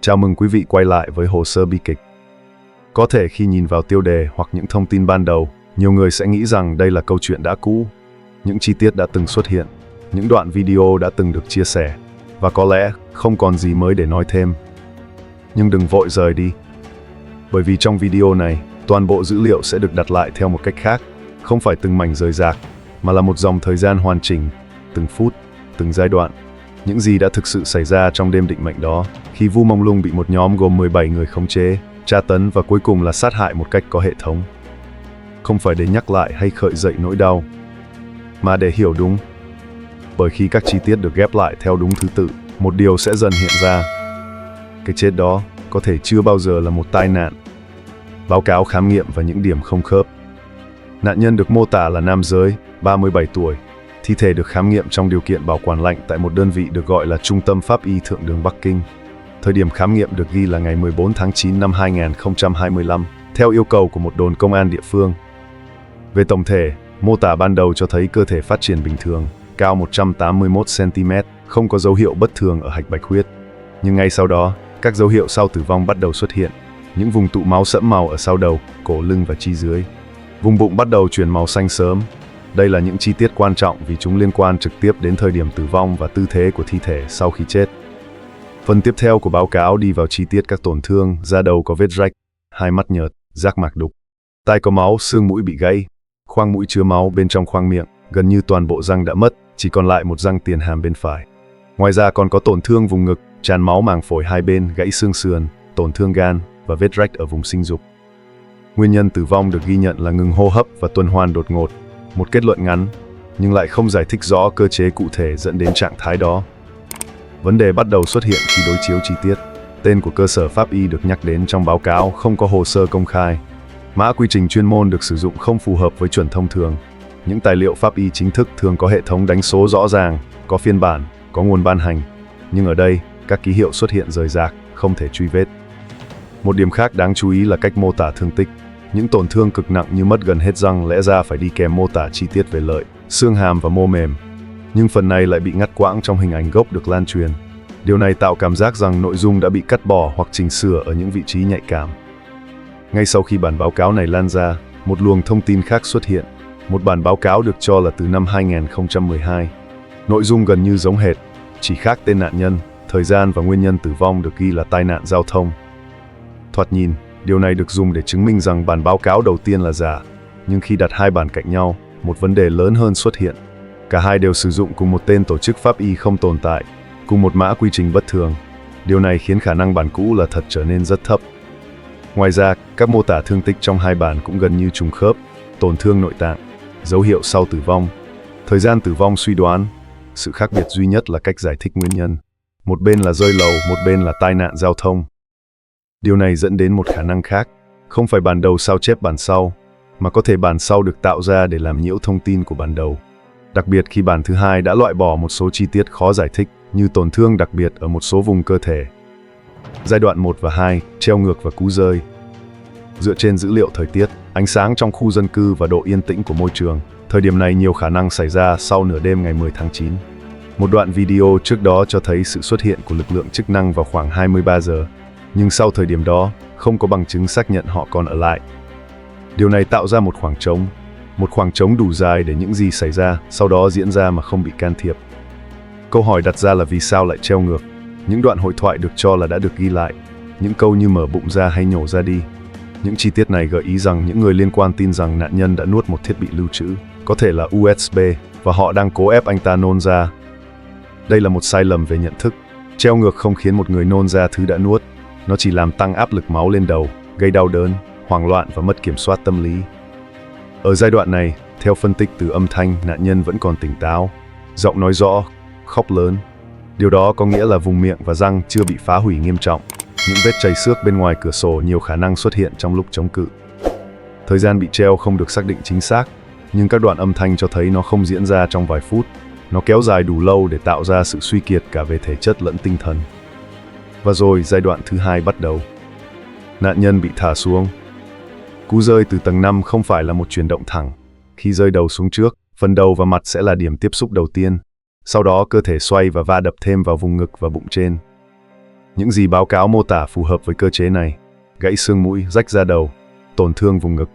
Chào mừng quý vị quay lại với hồ sơ bi kịch. Có thể khi nhìn vào tiêu đề hoặc những thông tin ban đầu, nhiều người sẽ nghĩ rằng đây là câu chuyện đã cũ. Những chi tiết đã từng xuất hiện, những đoạn video đã từng được chia sẻ, và có lẽ không còn gì mới để nói thêm. Nhưng đừng vội rời đi. Bởi vì trong video này, toàn bộ dữ liệu sẽ được đặt lại theo một cách khác, không phải từng mảnh rời rạc, mà là một dòng thời gian hoàn chỉnh, từng phút, từng giai đoạn. Những gì đã thực sự xảy ra trong đêm định mệnh đó, khi Vu Mông Lung bị một nhóm gồm 17 người khống chế, tra tấn và cuối cùng là sát hại một cách có hệ thống. Không phải để nhắc lại hay khơi dậy nỗi đau, mà để hiểu đúng. Bởi khi các chi tiết được ghép lại theo đúng thứ tự, một điều sẽ dần hiện ra. Cái chết đó có thể chưa bao giờ là một tai nạn. Báo cáo khám nghiệm và những điểm không khớp. Nạn nhân được mô tả là nam giới, 37 tuổi. Thi thể được khám nghiệm trong điều kiện bảo quản lạnh tại một đơn vị được gọi là Trung tâm Pháp y Thượng đường Bắc Kinh. Thời điểm khám nghiệm được ghi là ngày 14 tháng 9 năm 2025, theo yêu cầu của một đồn công an địa phương. Về tổng thể, mô tả ban đầu cho thấy cơ thể phát triển bình thường, cao 181 cm, không có dấu hiệu bất thường ở hạch bạch huyết. Nhưng ngay sau đó, các dấu hiệu sau tử vong bắt đầu xuất hiện. Những vùng tụ máu sẫm màu ở sau đầu, cổ lưng và chi dưới. Vùng bụng bắt đầu chuyển màu xanh sớm. Đây là những chi tiết quan trọng vì chúng liên quan trực tiếp đến thời điểm tử vong và tư thế của thi thể sau khi chết. Phần tiếp theo của báo cáo đi vào chi tiết các tổn thương, da đầu có vết rách, hai mắt nhợt, giác mạc đục, tai có máu, xương mũi bị gãy, khoang mũi chứa máu bên trong khoang miệng, gần như toàn bộ răng đã mất, chỉ còn lại một răng tiền hàm bên phải. Ngoài ra còn có tổn thương vùng ngực, tràn máu màng phổi hai bên, gãy xương sườn, tổn thương gan và vết rách ở vùng sinh dục. Nguyên nhân tử vong được ghi nhận là ngừng hô hấp và tuần hoàn đột ngột. Một kết luận ngắn, nhưng lại không giải thích rõ cơ chế cụ thể dẫn đến trạng thái đó. Vấn đề bắt đầu xuất hiện khi đối chiếu chi tiết. Tên của cơ sở pháp y được nhắc đến trong báo cáo không có hồ sơ công khai. Mã quy trình chuyên môn được sử dụng không phù hợp với chuẩn thông thường. Những tài liệu pháp y chính thức thường có hệ thống đánh số rõ ràng, có phiên bản, có nguồn ban hành. Nhưng ở đây, các ký hiệu xuất hiện rời rạc, không thể truy vết. Một điểm khác đáng chú ý là cách mô tả thương tích. Những tổn thương cực nặng như mất gần hết răng lẽ ra phải đi kèm mô tả chi tiết về lợi, xương hàm và mô mềm. Nhưng phần này lại bị ngắt quãng trong hình ảnh gốc được lan truyền. Điều này tạo cảm giác rằng nội dung đã bị cắt bỏ hoặc chỉnh sửa ở những vị trí nhạy cảm. Ngay sau khi bản báo cáo này lan ra, một luồng thông tin khác xuất hiện. Một bản báo cáo được cho là từ năm 2012. Nội dung gần như giống hệt, chỉ khác tên nạn nhân, thời gian và nguyên nhân tử vong được ghi là tai nạn giao thông. Thoạt nhìn, điều này được dùng để chứng minh rằng bản báo cáo đầu tiên là giả, nhưng khi đặt hai bản cạnh nhau, một vấn đề lớn hơn xuất hiện. Cả hai đều sử dụng cùng một tên tổ chức pháp y không tồn tại, cùng một mã quy trình bất thường. Điều này khiến khả năng bản cũ là thật trở nên rất thấp. Ngoài ra, các mô tả thương tích trong hai bản cũng gần như trùng khớp, tổn thương nội tạng, dấu hiệu sau tử vong, thời gian tử vong suy đoán. Sự khác biệt duy nhất là cách giải thích nguyên nhân. Một bên là rơi lầu, một bên là tai nạn giao thông. Điều này dẫn đến một khả năng khác, không phải bản đầu sao chép bản sau, mà có thể bản sau được tạo ra để làm nhiễu thông tin của bản đầu. Đặc biệt khi bản thứ hai đã loại bỏ một số chi tiết khó giải thích, như tổn thương đặc biệt ở một số vùng cơ thể. Giai đoạn 1 và 2, treo ngược và cú rơi. Dựa trên dữ liệu thời tiết, ánh sáng trong khu dân cư và độ yên tĩnh của môi trường, thời điểm này nhiều khả năng xảy ra sau nửa đêm ngày 10 tháng 9. Một đoạn video trước đó cho thấy sự xuất hiện của lực lượng chức năng vào khoảng 23 giờ. Nhưng sau thời điểm đó, không có bằng chứng xác nhận họ còn ở lại. Điều này tạo ra một khoảng trống đủ dài để những gì xảy ra sau đó diễn ra mà không bị can thiệp. Câu hỏi đặt ra là vì sao lại treo ngược? Những đoạn hội thoại được cho là đã được ghi lại, những câu như mở bụng ra hay nhổ ra đi. Những chi tiết này gợi ý rằng những người liên quan tin rằng nạn nhân đã nuốt một thiết bị lưu trữ, có thể là USB, và họ đang cố ép anh ta nôn ra. Đây là một sai lầm về nhận thức. Treo ngược không khiến một người nôn ra thứ đã nuốt. Nó chỉ làm tăng áp lực máu lên đầu, gây đau đớn, hoảng loạn và mất kiểm soát tâm lý. Ở giai đoạn này, theo phân tích từ âm thanh, nạn nhân vẫn còn tỉnh táo, giọng nói rõ, khóc lớn. Điều đó có nghĩa là vùng miệng và răng chưa bị phá hủy nghiêm trọng. Những vết chảy xước bên ngoài cửa sổ nhiều khả năng xuất hiện trong lúc chống cự. Thời gian bị treo không được xác định chính xác, nhưng các đoạn âm thanh cho thấy nó không diễn ra trong vài phút. Nó kéo dài đủ lâu để tạo ra sự suy kiệt cả về thể chất lẫn tinh thần. Và rồi giai đoạn thứ hai bắt đầu. Nạn nhân bị thả xuống. Cú rơi từ tầng 5 không phải là một chuyển động thẳng. Khi rơi đầu xuống trước, phần đầu và mặt sẽ là điểm tiếp xúc đầu tiên. Sau đó cơ thể xoay và va đập thêm vào vùng ngực và bụng trên. Những gì báo cáo mô tả phù hợp với cơ chế này: gãy xương mũi, rách da đầu, tổn thương vùng ngực,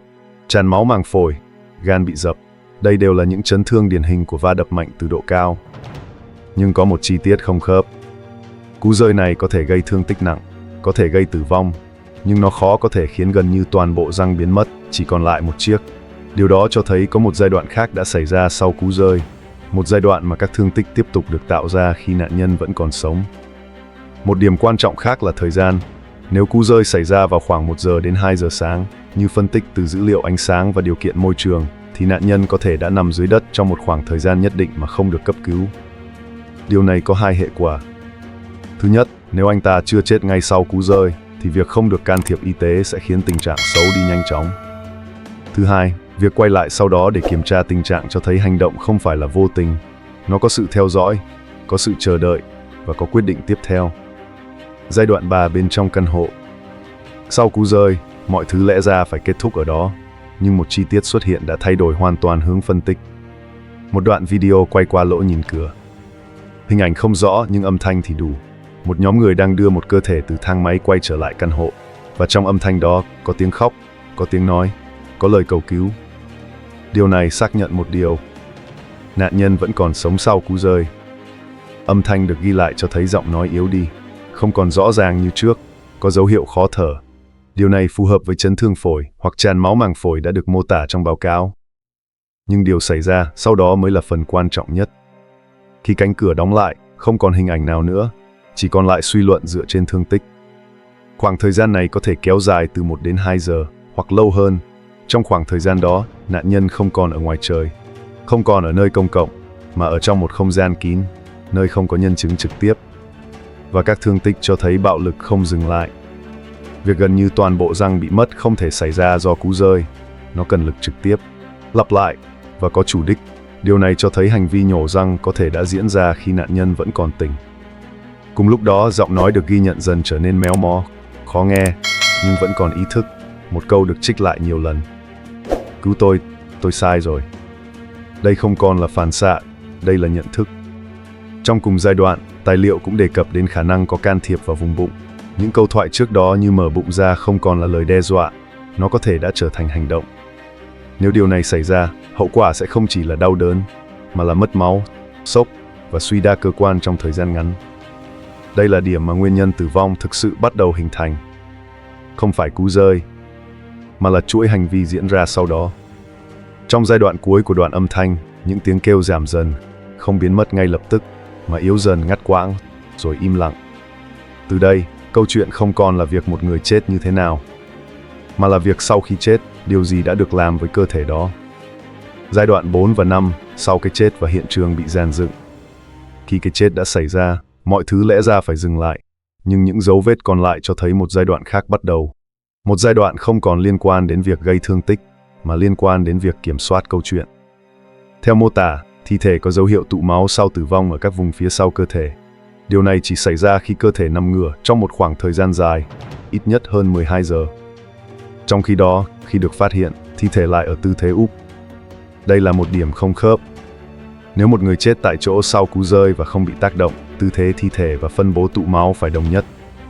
tràn máu màng phổi, gan bị dập. Đây đều là những chấn thương điển hình của va đập mạnh từ độ cao. Nhưng có một chi tiết không khớp. Cú rơi này có thể gây thương tích nặng, có thể gây tử vong, nhưng nó khó có thể khiến gần như toàn bộ răng biến mất, chỉ còn lại một chiếc. Điều đó cho thấy có một giai đoạn khác đã xảy ra sau cú rơi, một giai đoạn mà các thương tích tiếp tục được tạo ra khi nạn nhân vẫn còn sống. Một điểm quan trọng khác là thời gian. Nếu cú rơi xảy ra vào khoảng 1 giờ đến 2 giờ sáng, như phân tích từ dữ liệu ánh sáng và điều kiện môi trường, thì nạn nhân có thể đã nằm dưới đất trong một khoảng thời gian nhất định mà không được cấp cứu. Điều này có hai hệ quả. Thứ nhất, nếu anh ta chưa chết ngay sau cú rơi, thì việc không được can thiệp y tế sẽ khiến tình trạng xấu đi nhanh chóng. Thứ hai, việc quay lại sau đó để kiểm tra tình trạng cho thấy hành động không phải là vô tình. Nó có sự theo dõi, có sự chờ đợi và có quyết định tiếp theo. Giai đoạn 3 bên trong căn hộ. Sau cú rơi, mọi thứ lẽ ra phải kết thúc ở đó, nhưng một chi tiết xuất hiện đã thay đổi hoàn toàn hướng phân tích. Một đoạn video quay qua lỗ nhìn cửa. Hình ảnh không rõ nhưng âm thanh thì đủ. Một nhóm người đang đưa một cơ thể từ thang máy quay trở lại căn hộ, và trong âm thanh đó có tiếng khóc, có tiếng nói, có lời cầu cứu. Điều này xác nhận một điều: nạn nhân vẫn còn sống sau cú rơi. Âm thanh được ghi lại cho thấy giọng nói yếu đi, không còn rõ ràng như trước, có dấu hiệu khó thở. Điều này phù hợp với chấn thương phổi hoặc tràn máu màng phổi đã được mô tả trong báo cáo. Nhưng điều xảy ra sau đó mới là phần quan trọng nhất. Khi cánh cửa đóng lại, không còn hình ảnh nào nữa, chỉ còn lại suy luận dựa trên thương tích. Khoảng thời gian này có thể kéo dài từ 1 đến 2 giờ, hoặc lâu hơn. Trong khoảng thời gian đó, nạn nhân không còn ở ngoài trời, không còn ở nơi công cộng, mà ở trong một không gian kín, nơi không có nhân chứng trực tiếp. Và các thương tích cho thấy bạo lực không dừng lại. Việc gần như toàn bộ răng bị mất không thể xảy ra do cú rơi. Nó cần lực trực tiếp, lặp lại và có chủ đích. Điều này cho thấy hành vi nhổ răng có thể đã diễn ra khi nạn nhân vẫn còn tỉnh. Cùng lúc đó, giọng nói được ghi nhận dần trở nên méo mó, khó nghe, nhưng vẫn còn ý thức. Một câu được trích lại nhiều lần: cứu tôi sai rồi. Đây không còn là phản xạ, đây là nhận thức. Trong cùng giai đoạn, tài liệu cũng đề cập đến khả năng có can thiệp vào vùng bụng. Những câu thoại trước đó như mở bụng ra không còn là lời đe dọa, nó có thể đã trở thành hành động. Nếu điều này xảy ra, hậu quả sẽ không chỉ là đau đớn, mà là mất máu, sốc và suy đa cơ quan trong thời gian ngắn. Đây là điểm mà nguyên nhân tử vong thực sự bắt đầu hình thành. Không phải cú rơi, mà là chuỗi hành vi diễn ra sau đó. Trong giai đoạn cuối của đoạn âm thanh, những tiếng kêu giảm dần, không biến mất ngay lập tức, mà yếu dần, ngắt quãng, rồi im lặng. Từ đây, câu chuyện không còn là việc một người chết như thế nào, mà là việc sau khi chết, điều gì đã được làm với cơ thể đó. Giai đoạn 4 và 5, sau cái chết và hiện trường bị dàn dựng. Khi cái chết đã xảy ra, mọi thứ lẽ ra phải dừng lại, nhưng những dấu vết còn lại cho thấy một giai đoạn khác bắt đầu. Một giai đoạn không còn liên quan đến việc gây thương tích, mà liên quan đến việc kiểm soát câu chuyện. Theo mô tả, thi thể có dấu hiệu tụ máu sau tử vong ở các vùng phía sau cơ thể. Điều này chỉ xảy ra khi cơ thể nằm ngửa trong một khoảng thời gian dài, ít nhất hơn 12 giờ. Trong khi đó, khi được phát hiện, thi thể lại ở tư thế úp. Đây là một điểm không khớp. Nếu một người chết tại chỗ sau cú rơi và không bị tác động, tư thế thi thể và phân bố tụ máu phải đồng nhất.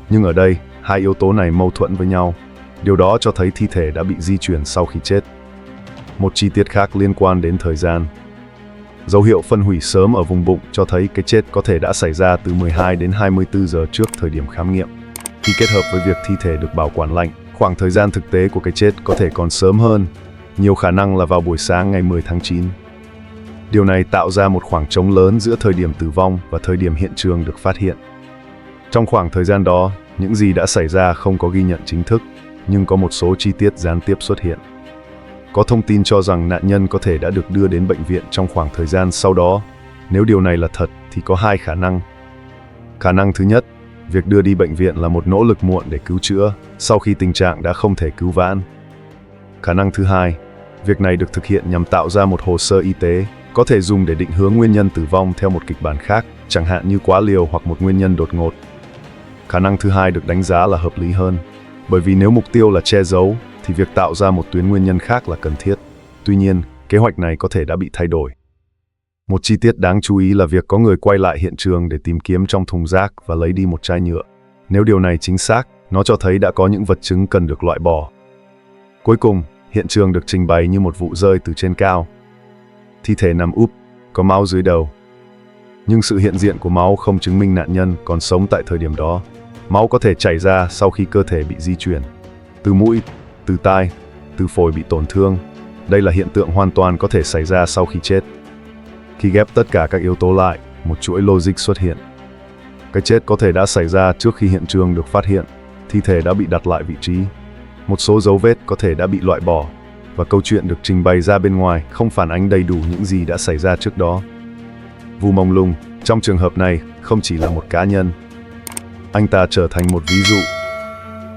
Nhưng ở đây, hai yếu tố này mâu thuẫn với nhau. Điều đó cho thấy thi thể đã bị di chuyển sau khi chết. Một chi tiết khác liên quan đến thời gian. Dấu hiệu phân hủy sớm ở vùng bụng cho thấy cái chết có thể đã xảy ra từ 12 đến 24 giờ trước thời điểm khám nghiệm. Khi kết hợp với việc thi thể được bảo quản lạnh, khoảng thời gian thực tế của cái chết có thể còn sớm hơn, nhiều khả năng là vào buổi sáng ngày 10 tháng 9. Điều này tạo ra một khoảng trống lớn giữa thời điểm tử vong và thời điểm hiện trường được phát hiện. Trong khoảng thời gian đó, những gì đã xảy ra không có ghi nhận chính thức, nhưng có một số chi tiết gián tiếp xuất hiện. Có thông tin cho rằng nạn nhân có thể đã được đưa đến bệnh viện trong khoảng thời gian sau đó. Nếu điều này là thật thì có hai khả năng. Khả năng thứ nhất, việc đưa đi bệnh viện là một nỗ lực muộn để cứu chữa, sau khi tình trạng đã không thể cứu vãn. Khả năng thứ hai, việc này được thực hiện nhằm tạo ra một hồ sơ y tế, có thể dùng để định hướng nguyên nhân tử vong theo một kịch bản khác, chẳng hạn như quá liều hoặc một nguyên nhân đột ngột. Khả năng thứ hai được đánh giá là hợp lý hơn, bởi vì nếu mục tiêu là che giấu, thì việc tạo ra một tuyến nguyên nhân khác là cần thiết. Tuy nhiên, kế hoạch này có thể đã bị thay đổi. Một chi tiết đáng chú ý là việc có người quay lại hiện trường để tìm kiếm trong thùng rác và lấy đi một chai nhựa. Nếu điều này chính xác, nó cho thấy đã có những vật chứng cần được loại bỏ. Cuối cùng, hiện trường được trình bày như một vụ rơi từ trên cao. Thi thể nằm úp, có máu dưới đầu. Nhưng sự hiện diện của máu không chứng minh nạn nhân còn sống tại thời điểm đó. Máu có thể chảy ra sau khi cơ thể bị di chuyển. Từ mũi, từ tai, từ phổi bị tổn thương. Đây là hiện tượng hoàn toàn có thể xảy ra sau khi chết. Khi ghép tất cả các yếu tố lại, một chuỗi logic xuất hiện. Cái chết có thể đã xảy ra trước khi hiện trường được phát hiện, thi thể đã bị đặt lại vị trí. Một số dấu vết có thể đã bị loại bỏ, và câu chuyện được trình bày ra bên ngoài không phản ánh đầy đủ những gì đã xảy ra trước đó. Vu Mông Lung, trong trường hợp này, không chỉ là một cá nhân. Anh ta trở thành một ví dụ.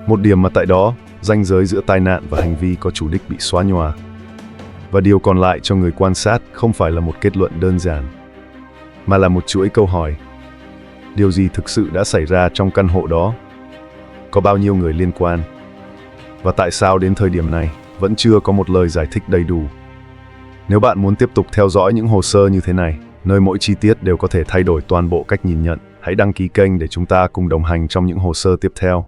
Một điểm mà tại đó, ranh giới giữa tai nạn và hành vi có chủ đích bị xóa nhòa. Và điều còn lại cho người quan sát không phải là một kết luận đơn giản, mà là một chuỗi câu hỏi. Điều gì thực sự đã xảy ra trong căn hộ đó? Có bao nhiêu người liên quan? Và tại sao đến thời điểm này vẫn chưa có một lời giải thích đầy đủ? Nếu bạn muốn tiếp tục theo dõi những hồ sơ như thế này, nơi mỗi chi tiết đều có thể thay đổi toàn bộ cách nhìn nhận, hãy đăng ký kênh để chúng ta cùng đồng hành trong những hồ sơ tiếp theo.